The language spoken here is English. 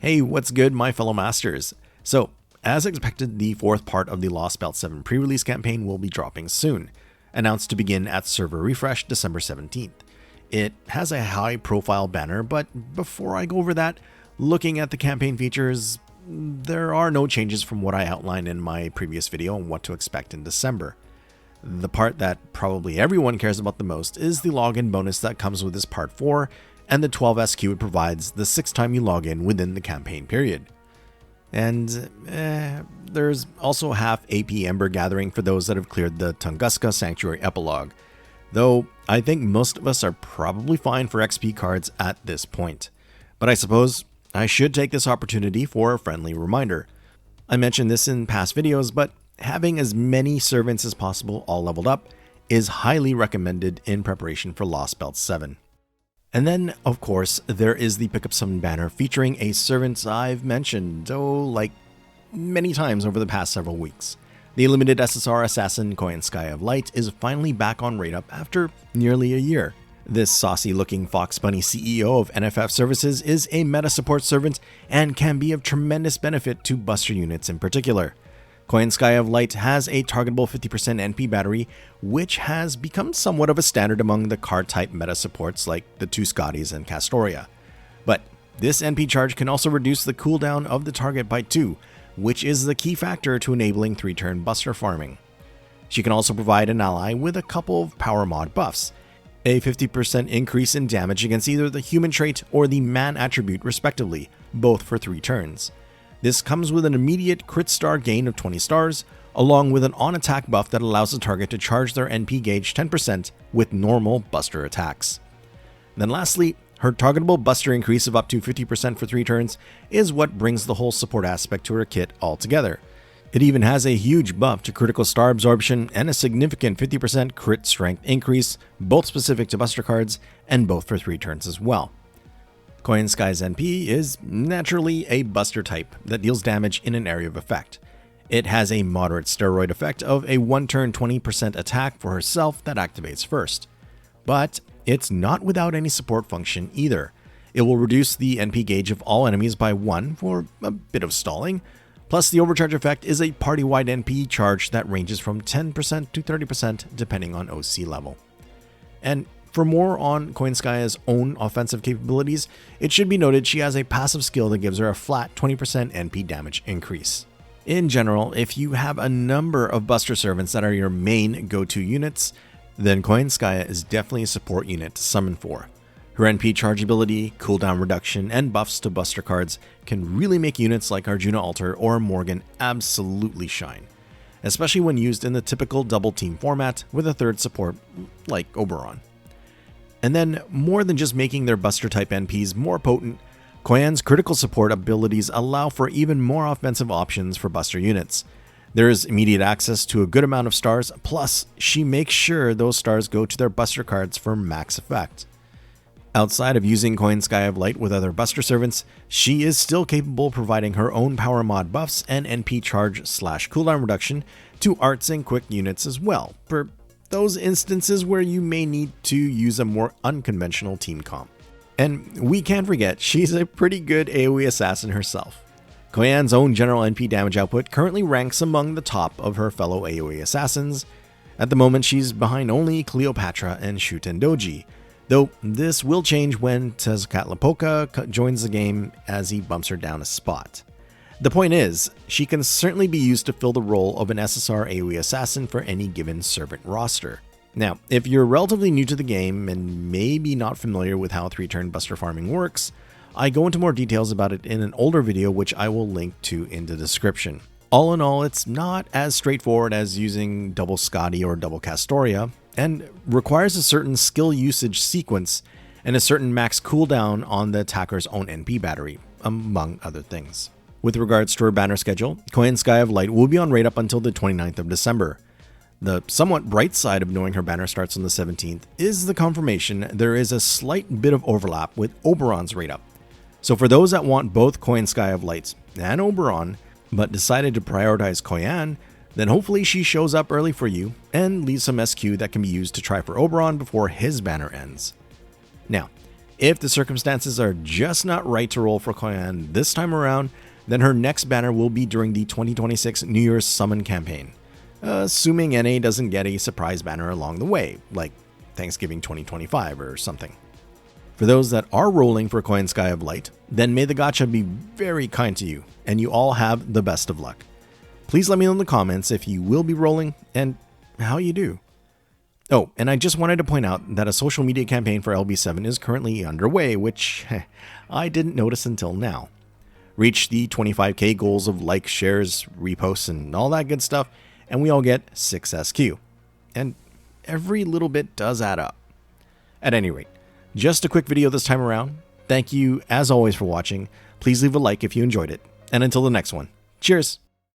Hey, what's good, my fellow masters? So, as expected, the fourth part of the Lostbelt 7 pre-release campaign will be dropping soon, announced to begin at server refresh December 17th. It has a high-profile banner, but before I go over that, looking at the campaign features, there are no changes from what I outlined in my previous video on what to expect in December. The part that probably everyone cares about the most is the login bonus that comes with this part 4, and the 12 SQ it provides the 6th time you log in within the campaign period. And there's also half AP Ember Gathering for those that have cleared the Tunguska Sanctuary Epilogue, though I think most of us are probably fine for XP cards at this point. But I suppose I should take this opportunity for a friendly reminder. I mentioned this in past videos, but having as many servants as possible all leveled up is highly recommended in preparation for Lostbelt 7. And then, of course, there is the Pick Up Summon banner featuring a servant I've mentioned, like many times over the past several weeks. The limited SSR assassin Koyanskaya of Light is finally back on rate up after nearly a year. This saucy-looking Fox Bunny CEO of NFF Services is a meta support servant and can be of tremendous benefit to buster units in particular. Koyanskaya of Light has a targetable 50% NP battery, which has become somewhat of a standard among the card-type meta supports like the two Scotties and Castoria. But this NP charge can also reduce the cooldown of the target by 2, which is the key factor to enabling 3-turn buster farming. She can also provide an ally with a couple of power mod buffs, a 50% increase in damage against either the human trait or the man attribute respectively, both for 3 turns. This comes with an immediate crit star gain of 20 stars, along with an on-attack buff that allows the target to charge their NP gauge 10% with normal buster attacks. Then lastly, her targetable buster increase of up to 50% for 3 turns is what brings the whole support aspect to her kit altogether. It even has a huge buff to critical star absorption and a significant 50% crit strength increase, both specific to buster cards and both for 3 turns as well. Koyanskaya's NP is naturally a buster type that deals damage in an area of effect. It has a moderate steroid effect of a 1-turn 20% attack for herself that activates first. But it's not without any support function either. It will reduce the NP gauge of all enemies by 1 for a bit of stalling, plus the overcharge effect is a party-wide NP charge that ranges from 10% to 30% depending on OC level. And for more on Koyanskaya's own offensive capabilities, it should be noted she has a passive skill that gives her a flat 20% NP damage increase. In general, if you have a number of buster servants that are your main go-to units, then Koyanskaya is definitely a support unit to summon for. Her NP charge ability, cooldown reduction, and buffs to buster cards can really make units like Arjuna Altar or Morgan absolutely shine, especially when used in the typical double team format with a third support like Oberon. And then, more than just making their buster type NPs more potent, Koyan's critical support abilities allow for even more offensive options for buster units. There is immediate access to a good amount of stars, plus she makes sure those stars go to their buster cards for max effect. Outside of using Koyanskaya of Light with other buster servants, she is still capable of providing her own power mod buffs and NP charge / cooldown reduction to arts and quick units as well, for those instances where you may need to use a more unconventional team comp. And we can't forget, she's a pretty good AoE assassin herself. Koyan's own general NP damage output currently ranks among the top of her fellow AoE assassins. At the moment, she's behind only Cleopatra and Shuten Doji, though this will change when Tezcatlipoca joins the game as he bumps her down a spot. The point is, she can certainly be used to fill the role of an SSR AoE assassin for any given servant roster. Now, if you're relatively new to the game and maybe not familiar with how 3-turn buster farming works, I go into more details about it in an older video which I will link to in the description. All in all, it's not as straightforward as using double Scotty or double Castoria, and requires a certain skill usage sequence and a certain max cooldown on the attacker's own NP battery, among other things. With regards to her banner schedule, Koyanskaya of Light will be on rate up until the 29th of December. The somewhat bright side of knowing her banner starts on the 17th is the confirmation there is a slight bit of overlap with Oberon's rate up. So for those that want both Koyanskaya of Light and Oberon, but decided to prioritize Koyan, then hopefully she shows up early for you and leaves some SQ that can be used to try for Oberon before his banner ends. Now, If the circumstances are just not right to roll for Koyan this time around, then her next banner will be during the 2026 New Year's Summon campaign, assuming NA doesn't get a surprise banner along the way, like Thanksgiving 2025 or something. For those that are rolling for Koyanskaya of Light, then may the gacha be very kind to you, and you all have the best of luck. Please let me know in the comments if you will be rolling, and how you do. Oh, and I just wanted to point out that a social media campaign for LB7 is currently underway, which I didn't notice until now. Reach the 25k goals of likes, shares, reposts, and all that good stuff, and we all get 6 SQ. And every little bit does add up. At any rate, just a quick video this time around. Thank you, as always, for watching. Please leave a like if you enjoyed it. And until the next one, cheers!